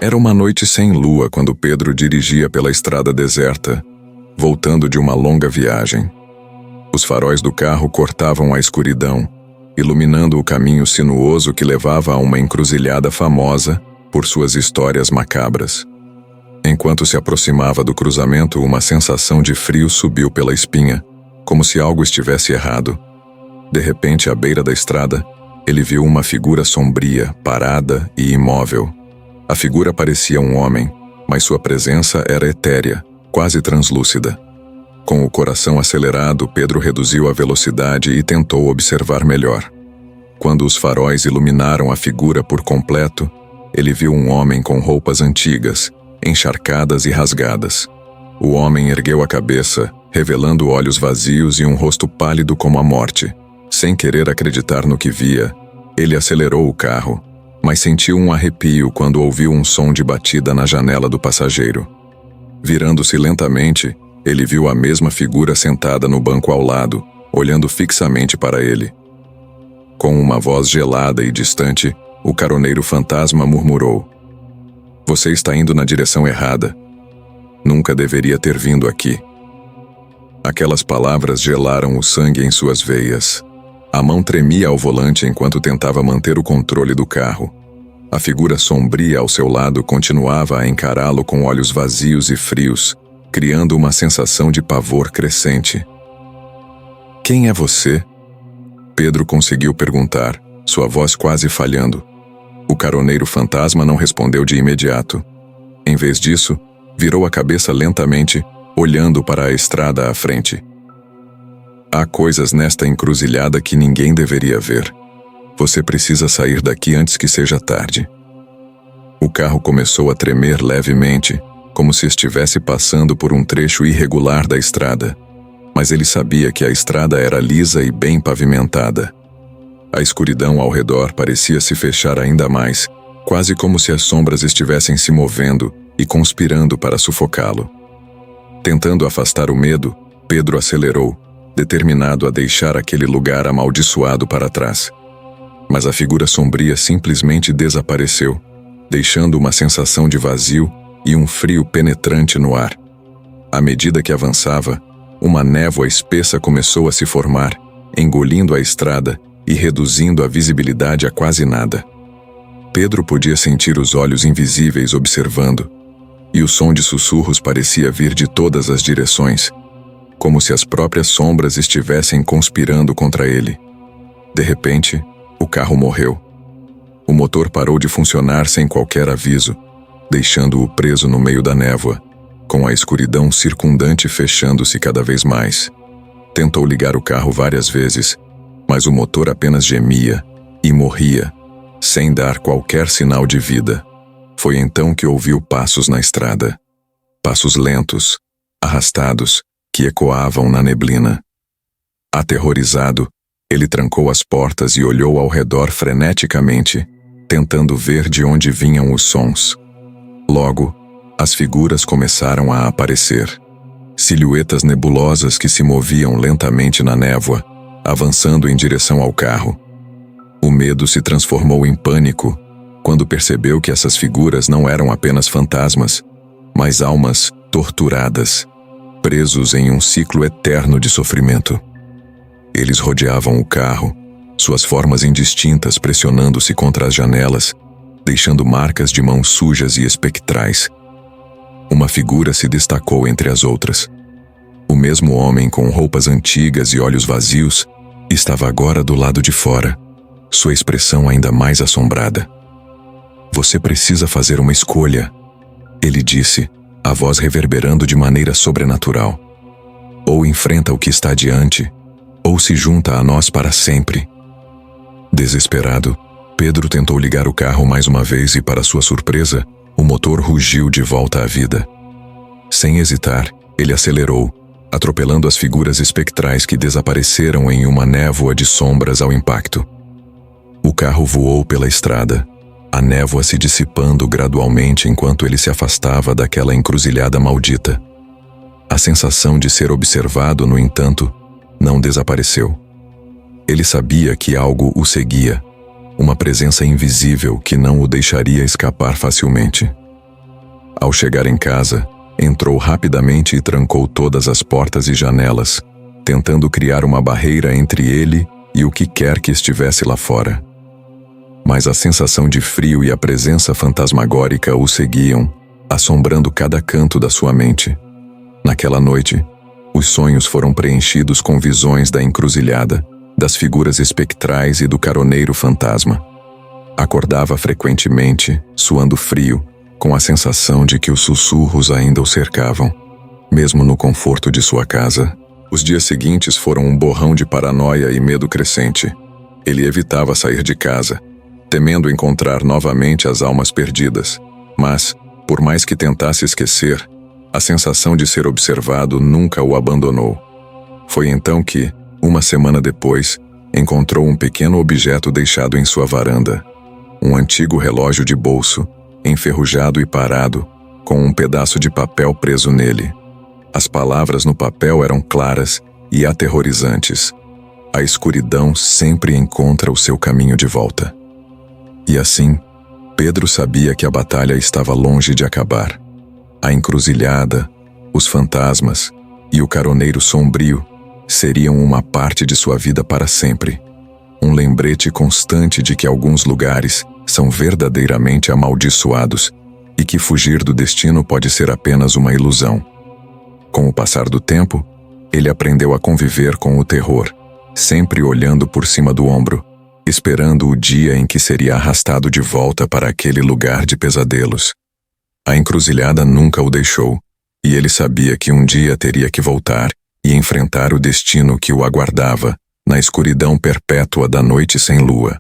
Era uma noite sem lua quando Pedro dirigia pela estrada deserta, voltando de uma longa viagem. Os faróis do carro cortavam a escuridão, iluminando o caminho sinuoso que levava a uma encruzilhada famosa por suas histórias macabras. Enquanto se aproximava do cruzamento, uma sensação de frio subiu pela espinha, como se algo estivesse errado. De repente, à beira da estrada, ele viu uma figura sombria, parada e imóvel. A figura parecia um homem, mas sua presença era etérea, quase translúcida. Com o coração acelerado, Pedro reduziu a velocidade e tentou observar melhor. Quando os faróis iluminaram a figura por completo, ele viu um homem com roupas antigas, encharcadas e rasgadas. O homem ergueu a cabeça, revelando olhos vazios e um rosto pálido como a morte. Sem querer acreditar no que via, ele acelerou o carro, mas sentiu um arrepio quando ouviu um som de batida na janela do passageiro. Virando-se lentamente, ele viu a mesma figura sentada no banco ao lado, olhando fixamente para ele. Com uma voz gelada e distante, o caroneiro fantasma murmurou: "Você está indo na direção errada. Nunca deveria ter vindo aqui." Aquelas palavras gelaram o sangue em suas veias. A mão tremia ao volante enquanto tentava manter o controle do carro. A figura sombria ao seu lado continuava a encará-lo com olhos vazios e frios, criando uma sensação de pavor crescente. "Quem é você?" Pedro conseguiu perguntar, sua voz quase falhando. O caroneiro fantasma não respondeu de imediato. Em vez disso, virou a cabeça lentamente, olhando para a estrada à frente. "Há coisas nesta encruzilhada que ninguém deveria ver. Você precisa sair daqui antes que seja tarde." O carro começou a tremer levemente, como se estivesse passando por um trecho irregular da estrada. Mas ele sabia que a estrada era lisa e bem pavimentada. A escuridão ao redor parecia se fechar ainda mais, quase como se as sombras estivessem se movendo e conspirando para sufocá-lo. Tentando afastar o medo, Pedro acelerou, determinado a deixar aquele lugar amaldiçoado para trás. Mas a figura sombria simplesmente desapareceu, deixando uma sensação de vazio e um frio penetrante no ar. À medida que avançava, uma névoa espessa começou a se formar, engolindo a estrada e reduzindo a visibilidade a quase nada. Pedro podia sentir os olhos invisíveis observando, e o som de sussurros parecia vir de todas as direções, como se as próprias sombras estivessem conspirando contra ele. De repente, o carro morreu. O motor parou de funcionar sem qualquer aviso, deixando-o preso no meio da névoa, com a escuridão circundante fechando-se cada vez mais. Tentou ligar o carro várias vezes, mas o motor apenas gemia e morria, sem dar qualquer sinal de vida. Foi então que ouviu passos na estrada. Passos lentos, arrastados, que ecoavam na neblina. Aterrorizado, ele trancou as portas e olhou ao redor freneticamente, tentando ver de onde vinham os sons. Logo, as figuras começaram a aparecer. Silhuetas nebulosas que se moviam lentamente na névoa, avançando em direção ao carro. O medo se transformou em pânico quando percebeu que essas figuras não eram apenas fantasmas, mas almas torturadas, presos em um ciclo eterno de sofrimento. Eles rodeavam o carro, suas formas indistintas pressionando-se contra as janelas, deixando marcas de mãos sujas e espectrais. Uma figura se destacou entre as outras. O mesmo homem com roupas antigas e olhos vazios estava agora do lado de fora, sua expressão ainda mais assombrada. "Você precisa fazer uma escolha", ele disse, a voz reverberando de maneira sobrenatural. "Ou enfrenta o que está diante, ou se junta a nós para sempre." Desesperado, Pedro tentou ligar o carro mais uma vez e, para sua surpresa, o motor rugiu de volta à vida. Sem hesitar, ele acelerou, atropelando as figuras espectrais que desapareceram em uma névoa de sombras ao impacto. O carro voou pela estrada, a névoa se dissipando gradualmente enquanto ele se afastava daquela encruzilhada maldita. A sensação de ser observado, no entanto, não desapareceu. Ele sabia que algo o seguia, uma presença invisível que não o deixaria escapar facilmente. Ao chegar em casa, entrou rapidamente e trancou todas as portas e janelas, tentando criar uma barreira entre ele e o que quer que estivesse lá fora. Mas a sensação de frio e a presença fantasmagórica o seguiam, assombrando cada canto da sua mente. Naquela noite, os sonhos foram preenchidos com visões da encruzilhada, das figuras espectrais e do caroneiro fantasma. Acordava frequentemente, suando frio, com a sensação de que os sussurros ainda o cercavam, mesmo no conforto de sua casa. Os dias seguintes foram um borrão de paranoia e medo crescente. Ele evitava sair de casa, temendo encontrar novamente as almas perdidas. Mas, por mais que tentasse esquecer, a sensação de ser observado nunca o abandonou. Foi então que, uma semana depois, encontrou um pequeno objeto deixado em sua varanda. Um antigo relógio de bolso, enferrujado e parado, com um pedaço de papel preso nele. As palavras no papel eram claras e aterrorizantes. A escuridão sempre encontra o seu caminho de volta. E assim, Pedro sabia que a batalha estava longe de acabar. A encruzilhada, os fantasmas e o caroneiro sombrio seriam uma parte de sua vida para sempre. Um lembrete constante de que alguns lugares são verdadeiramente amaldiçoados e que fugir do destino pode ser apenas uma ilusão. Com o passar do tempo, ele aprendeu a conviver com o terror, sempre olhando por cima do ombro, esperando o dia em que seria arrastado de volta para aquele lugar de pesadelos. A encruzilhada nunca o deixou, e ele sabia que um dia teria que voltar e enfrentar o destino que o aguardava na escuridão perpétua da noite sem lua.